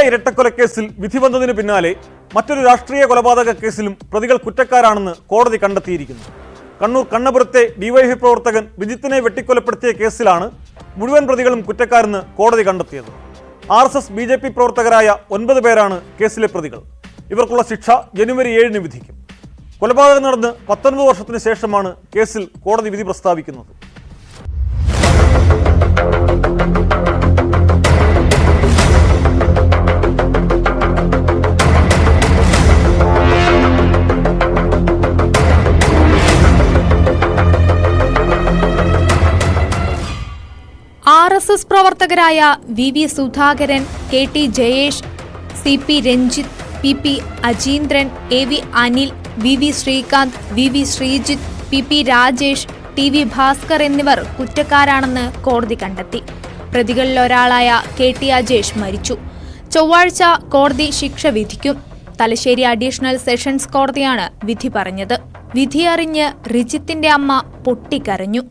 ഇരട്ടക്കൊലക്കേസിൽ വിധി വന്നതിന് പിന്നാലെ മറ്റൊരു രാഷ്ട്രീയ കൊലപാതക കേസിലും പ്രതികൾ കുറ്റക്കാരാണെന്ന് കോടതി കണ്ടെത്തിയിരിക്കുന്നു. കണ്ണൂർ കണ്ണപുരത്തെ ഡിവൈഎഫ്ഐ പ്രവർത്തകൻ റിജിത്തിനെ വെട്ടിക്കൊലപ്പെടുത്തിയ കേസിലാണ് മുഴുവൻ പ്രതികളും കുറ്റക്കാരെന്ന് കോടതി കണ്ടെത്തിയത്. RSS BJP പ്രവർത്തകരായ 9 പേരാണ് കേസിലെ പ്രതികൾ. ഇവർക്കുള്ള ശിക്ഷ ജനുവരി 7-ന് വിധിക്കും. കൊലപാതകം നടന്ന് 19 വർഷത്തിന് ശേഷമാണ് കേസിൽ കോടതി വിധി പ്രസ്താവിക്കുന്നത്. RSS പ്രവർത്തകരായ VV Sudhakaran, KT Jayesh, CP Ranjith, PP Ajeendran, AV Anil, VV Srikanth, VV Sreejith, PP Rajesh, TV Bhaskar എന്നിവർ കുറ്റക്കാരാണെന്ന് കോടതി കണ്ടെത്തി. പ്രതികളിൽ ഒരാളായ KT അജേഷ് മരിച്ചു. ചൊവ്വാഴ്ച കോടതി ശിക്ഷ വിധിക്കും. തലശ്ശേരി അഡീഷണൽ സെഷൻസ് കോടതിയാണ് വിധി പറഞ്ഞത്. വിധിയറിഞ്ഞ് റിജിത്തിന്റെ അമ്മ പൊട്ടിക്കരഞ്ഞു.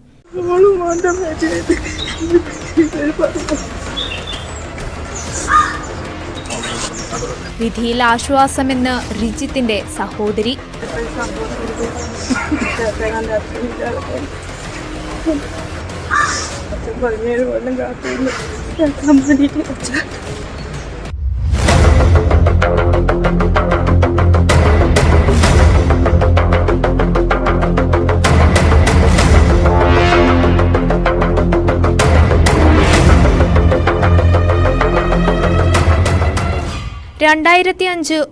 വിധിയിൽ ആശ്വാസമെന്ന് റിജിത്തിന്റെ സഹോദരി.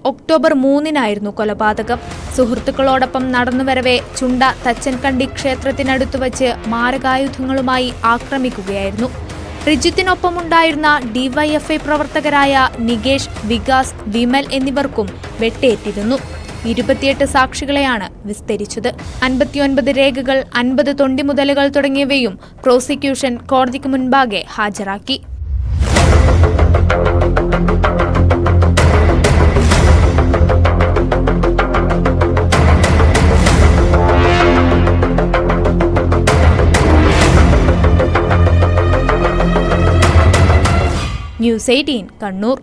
ഒക്ടോബർ 3-നായിരുന്നു കൊലപാതകം. സുഹൃത്തുക്കളോടൊപ്പം നടന്നുവരവെ ചുണ്ട തച്ചൻകണ്ടി ക്ഷേത്രത്തിനടുത്തു വച്ച് മാരകായുധങ്ങളുമായി ആക്രമിക്കുകയായിരുന്നു. റിജിത്തിനൊപ്പമുണ്ടായിരുന്ന ഡിവൈഎഫ്ഐ പ്രവർത്തകരായ നികേഷ്, വികാസ്, വിമൽ എന്നിവർക്കും വെട്ടേറ്റിരുന്നു. 28 സാക്ഷികളെയാണ് വിസ്തരിച്ചത്. 59 രേഖകൾ, 50 തൊണ്ടിമുതലുകൾ തുടങ്ങിയവയും പ്രോസിക്യൂഷൻ കോടതിക്ക് മുൻപാകെ ഹാജരാക്കി. News 18 കണ്ണൂർ.